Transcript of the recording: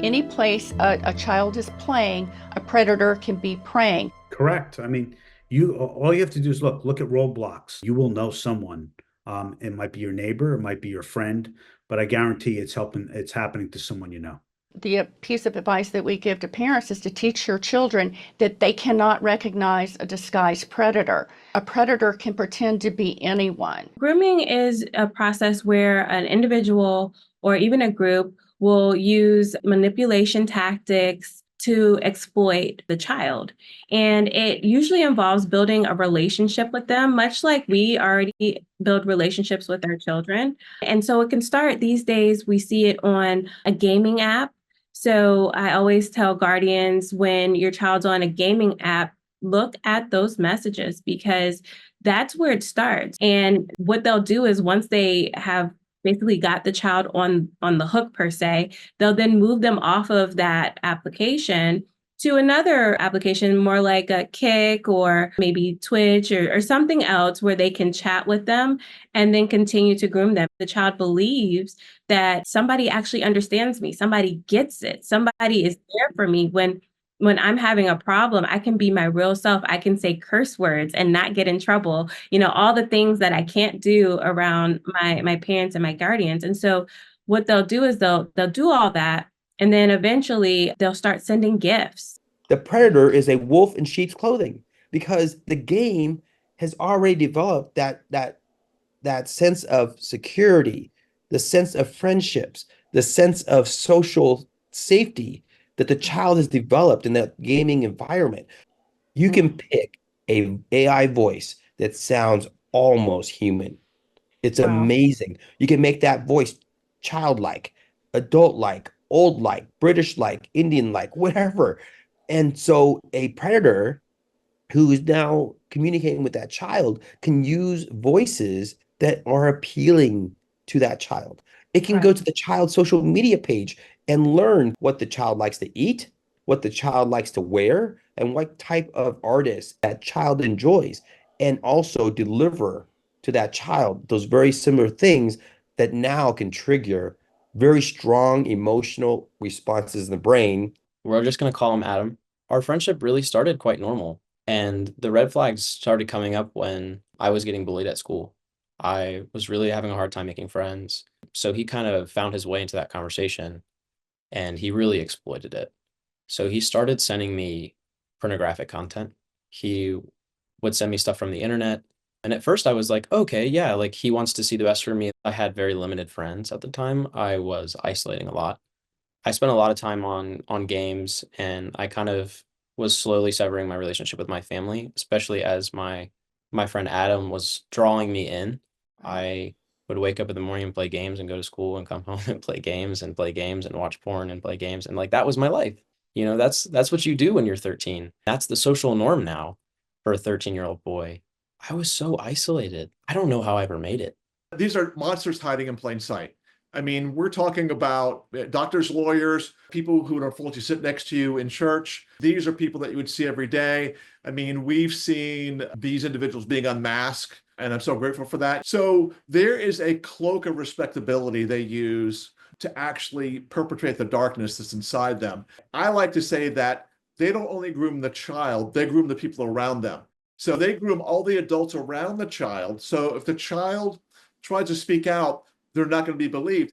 Any place a child is playing, a predator can be preying. Correct. I mean, you all you have to do is look at roadblocks. You will know someone. It might be your neighbor, it might be your friend, but I guarantee it's happening to someone you know. The piece of advice that we give to parents is to teach your children that they cannot recognize a disguised predator. A predator can pretend to be anyone. Grooming is a process where an individual or even a group will use manipulation tactics to exploit the child. And it usually involves building a relationship with them, much like we already build relationships with our children. And so it can start these days, we see it on a gaming app. So I always tell guardians when your child's on a gaming app, look at those messages because that's where it starts. And what they'll do is once they have basically got the child on the hook per se, they'll then move them off of that application to another application, more like a Kick or maybe Twitch or something else where they can chat with them and then continue to groom them. The child believes that somebody actually understands me, somebody gets it, somebody is there for me when I'm having a problem, I can be my real self. I can say curse words and not get in trouble. You know, all the things that I can't do around my parents and my guardians. And so what they'll do is they'll do all that and then eventually they'll start sending gifts. The predator is a wolf in sheep's clothing because the game has already developed that sense of security, the sense of friendships, the sense of social safety that the child has developed in that gaming environment. You can pick a AI voice that sounds almost human. It's Wow. amazing. You can make that voice childlike, adult-like, old-like, British-like, Indian-like, whatever. And so a predator who is now communicating with that child can use voices that are appealing to that child. It can go Right. to the child's social media page and learn what the child likes to eat, what the child likes to wear, and what type of artist that child enjoys, and also deliver to that child those very similar things that now can trigger very strong emotional responses in the brain. We're just going to call him Adam. Our friendship really started quite normal. And the red flags started coming up when I was getting bullied at school. I was really having a hard time making friends. So he kind of found his way into that conversation and he really exploited it. So he started sending me pornographic content. He would send me stuff from the internet. And at first I was like, okay, yeah, like he wants to see the best for me. I had very limited friends at the time. I was isolating a lot. I spent a lot of time on games and I kind of was slowly severing my relationship with my family, especially as my friend Adam was drawing me in. I would wake up in the morning and play games and go to school and come home and play games and watch porn and play games and like that was my life. You know, that's what you do when you're 13. That's the social norm now for a 13-year-old boy. I was so isolated. I don't know how I ever made it. These are monsters hiding in plain sight. I mean, we're talking about doctors, lawyers, people who would unfortunately sit next to you in church. These are people that you would see every day. I mean, we've seen these individuals being unmasked, and I'm so grateful for that. So there is a cloak of respectability they use to actually perpetrate the darkness that's inside them. I like to say that they don't only groom the child, they groom the people around them. So they groom all the adults around the child. So if the child tries to speak out, they're not going to be believed.